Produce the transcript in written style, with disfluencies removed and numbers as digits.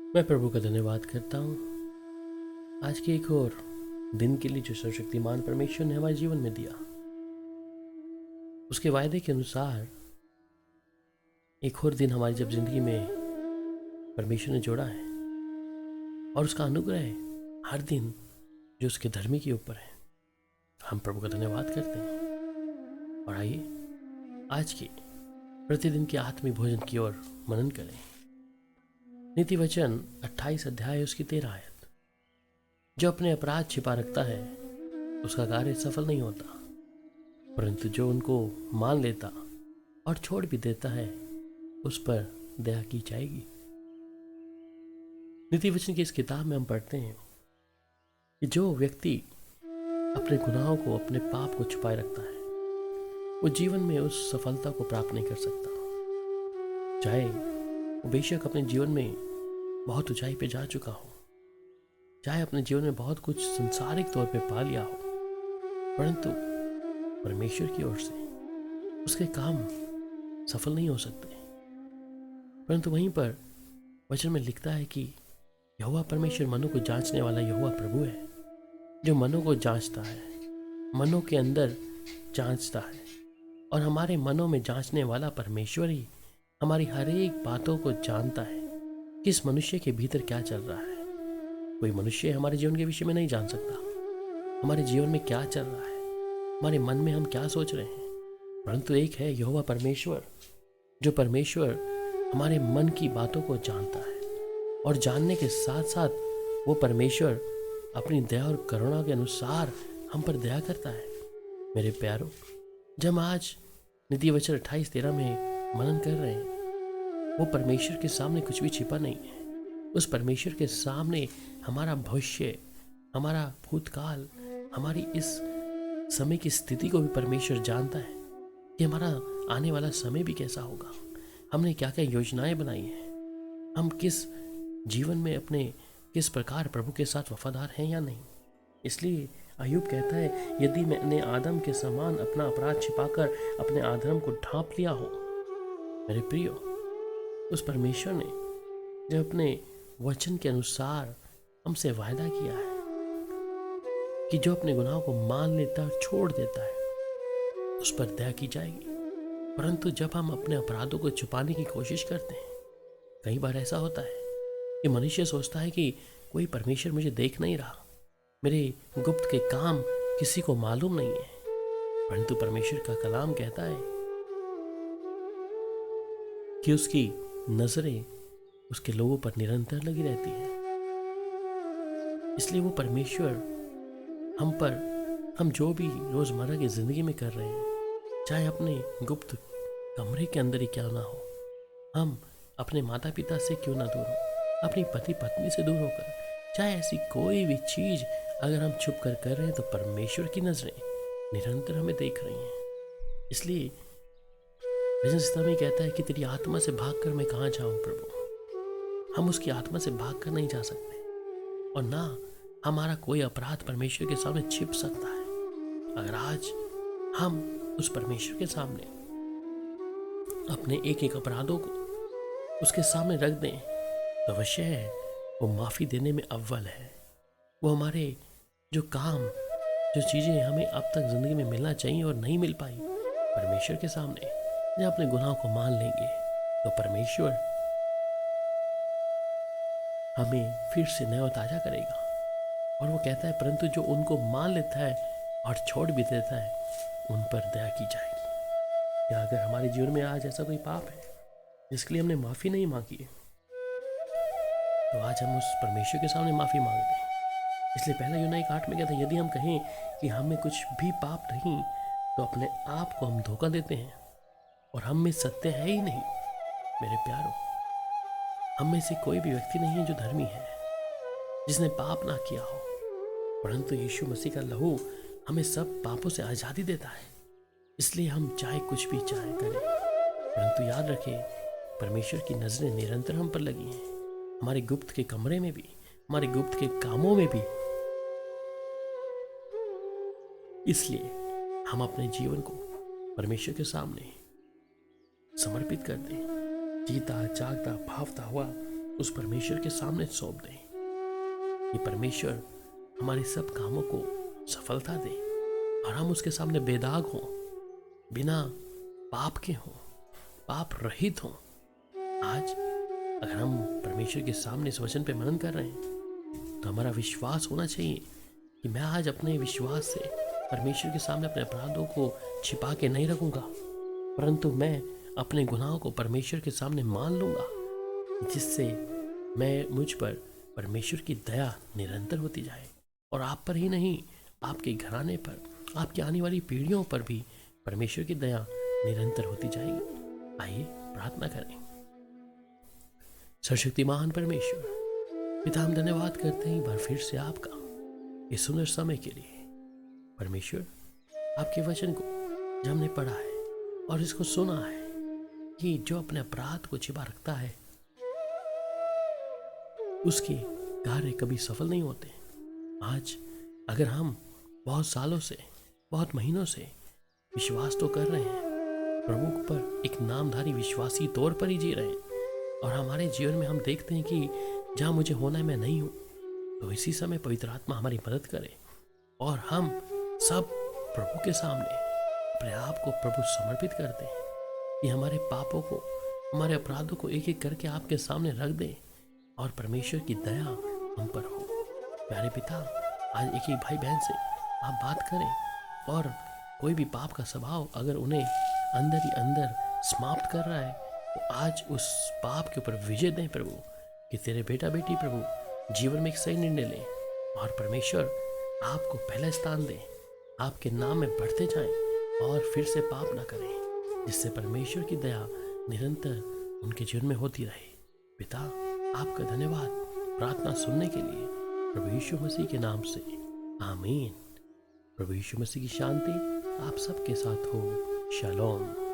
मैं प्रभु का धन्यवाद करता हूँ आज के एक और दिन के लिए जो सर्वशक्तिमान परमेश्वर ने हमारे जीवन में दिया। उसके वायदे के अनुसार एक और दिन हमारी जब जिंदगी में परमेश्वर ने जोड़ा है और उसका अनुग्रह हर दिन जो उसके धर्मी के ऊपर है, हम प्रभु का धन्यवाद करते हैं। और आइए आज के प्रतिदिन के आत्मिक भोजन की ओर मनन करें। नीति वचन 28 अध्याय उसकी 13 आयत। जो अपने अपराध छिपा रखता है उसका कार्य सफल नहीं होता, परंतु जो उनको मान लेता और छोड़ भी देता है उस पर दया की जाएगी। नीति वचन की इस किताब में हम पढ़ते हैं कि जो व्यक्ति अपने गुनाहों को, अपने पाप को छुपाए रखता है वो जीवन में उस सफलता को प्राप्त नहीं कर सकता। चाहे वो बेशक अपने जीवन में बहुत ऊंचाई पे जा चुका हो, चाहे अपने जीवन में बहुत कुछ संसारिक तौर पे पा लिया हो, परंतु परमेश्वर की ओर से उसके काम सफल नहीं हो सकते। परंतु वहीं पर वचन में लिखता है कि यहोवा परमेश्वर मनों को जांचने वाला यहोवा प्रभु है, जो मनों को जांचता है, मनों के अंदर जांचता है। और हमारे मनों में जांचने वाला परमेश्वर ही हमारी हर एक बातों को जानता है, किस मनुष्य के भीतर क्या चल रहा है। कोई मनुष्य हमारे जीवन के विषय में नहीं जान सकता हमारे जीवन में क्या चल रहा है, हमारे मन में हम क्या सोच रहे हैं, परंतु एक है यहोवा परमेश्वर, जो परमेश्वर हमारे मन की बातों को जानता है। और जानने के साथ साथ वो परमेश्वर अपनी दया और करुणा के अनुसार हम पर दया करता है। मेरे प्यारों, जब हम आज नीति वचन 28:13 में मनन कर रहे हैं, वो परमेश्वर के सामने कुछ भी छिपा नहीं है। उस परमेश्वर के सामने हमारा भविष्य, हमारा भूतकाल, हमारी इस समय की स्थिति को भी परमेश्वर जानता है कि हमारा आने वाला समय भी कैसा होगा, हमने क्या क्या योजनाएं बनाई हैं, हम किस जीवन में अपने किस प्रकार प्रभु के साथ वफादार हैं या नहीं। इसलिए अय्यूब कहता है, यदि मैंने आदम के समान अपना अपराध छिपाकर अपने अधर्म को ढांप लिया हो। मेरे प्रियो, उस परमेश्वर ने जब अपने वचन के अनुसार हमसे वायदा किया है कि जो अपने गुनाहों को मान लेता है और छोड़ देता है उस पर दया की जाएगी। परंतु जब हम अपने अपराधों को छुपाने की कोशिश करते हैं, कई बार ऐसा होता है कि मनुष्य सोचता है कि कोई परमेश्वर मुझे देख नहीं रहा, मेरे गुप्त के काम किसी को मालूम नहीं है। परंतु परमेश्वर का कलाम कहता है कि उसकी नजरें उसके लोगों पर निरंतर लगी रहती है। इसलिए वो परमेश्वर हम जो भी रोजमर्रा की जिंदगी में कर रहे हैं, चाहे अपने गुप्त कमरे के अंदर ही क्यों ना हो, हम अपने माता पिता से क्यों ना दूर हो, अपनी पति पत्नी से दूर होकर, चाहे ऐसी कोई भी चीज अगर हम छुप कर रहे हैं, तो परमेश्वर की नजरें निरंतर हमें देख रही हैं। इसलिए भजन संहिता में कहता है कि तेरी आत्मा से भागकर मैं कहाँ जाऊं प्रभु। हम उसकी आत्मा से भागकर नहीं जा सकते और ना हमारा कोई अपराध परमेश्वर के सामने छिप सकता है। अगर आज हम उस परमेश्वर के सामने अपने एक एक अपराधों को उसके सामने रख दें, तो अवश्य है वो माफी देने में अव्वल है। वो हमारे जो काम, जो चीजें हमें अब तक जिंदगी में मिलना चाहिए और नहीं मिल पाई, परमेश्वर के सामने जब अपने गुनाहों को मान लेंगे तो परमेश्वर हमें फिर से नया और ताजा करेगा। और वो कहता है, परंतु जो उनको मान लेता है और छोड़ भी देता है उन पर दया की जाएगी। या अगर हमारे जीवन में आज ऐसा कोई पाप है जिसके लिए हमने माफी नहीं मांगी है, तो आज हम उस परमेश्वर के सामने माफी मांग लें। इसलिए पहला यूहन्ना 1:8 में कहता है, यदि हम कहें कि हम में कुछ भी पाप नहीं, तो अपने आप को हम धोखा देते हैं और हम में सत्य है ही नहीं। मेरे प्यारों, हम में से कोई भी व्यक्ति नहीं है जो धर्मी है, जिसने पाप ना किया हो, परंतु यीशु मसीह का लहू हमें सब पापों से आज़ादी देता है। इसलिए हम चाहे कुछ भी चाहे करें, परंतु याद रखें परमेश्वर की नजरें निरंतर हम पर लगी हैं, हमारे गुप्त के कमरे में भी, हमारे गुप्त के कामों में भी। इसलिए हम अपने जीवन को परमेश्वर के सामने समर्पित कर दें। जीता जागता भावता हुआ उस परमेश्वर के सामने सौंप दें कि परमेश्वर हमारे सब कामों को सफलता दे और हम उसके सामने बेदाग हों, बिना पाप के हों, पाप रहित हों। आज अगर हम परमेश्वर के सामने इस वचन पे मनन कर रहे हैं तो हमारा विश्वास होना चाहिए कि मैं आज अपने विश्वास से परमेश्वर के सामने अपने अपराधों को छिपा के नहीं रखूंगा, परंतु मैं अपने गुनाहों को परमेश्वर के सामने मान लूंगा, जिससे मुझ पर परमेश्वर की दया निरंतर होती जाए और आप पर ही नहीं, आपके घराने पर, आपकी आने वाली पीढ़ियों पर भी परमेश्वर की दया निरंतर होती जाएगी। आइए प्रार्थना करें। सर्वशक्तिमान परमेश्वर पिता, हम धन्यवाद करते हैं एक बार फिर से आपका इस सुंदर समय के लिए। परमेश्वर, आपके वचन को जब हमने पढ़ा है और इसको सुना है कि जो अपने अपराध को छिपा रखता है उसके कार्य कभी सफल नहीं होते। आज अगर हम बहुत सालों से, बहुत महीनों से विश्वास तो कर रहे हैं, प्रभु पर एक नामधारी विश्वासी तौर पर ही जी रहे हैं, और हमारे जीवन में हम देखते हैं कि जहाँ मुझे होना है मैं नहीं हूँ, तो इसी समय पवित्र आत्मा हमारी मदद करे और हम सब प्रभु के सामने अपने आप को प्रभु समर्पित करते हैं कि हमारे पापों को, हमारे अपराधों को एक एक करके आपके सामने रख दें और परमेश्वर की दया हम पर हो। प्यारे पिता, आज एक एक भाई बहन से आप बात करें और कोई भी पाप का स्वभाव अगर उन्हें अंदर ही अंदर समाप्त कर रहा है तो आज उस पाप के ऊपर विजय दें प्रभु, कि तेरे बेटा बेटी प्रभु जीवन में एक सही निर्णय लें और परमेश्वर आपको पहला स्थान दें, आपके नाम में बढ़ते जाएं और फिर से पाप ना करें, जिससे परमेश्वर की दया निरंतर उनके जीवन में होती रहे। पिता, आपका धन्यवाद प्रार्थना सुनने के लिए प्रभु यीशु मसीह के नाम से, आमीन। प्रभु यीशु मसीह की शांति आप सबके साथ हो। शालोम।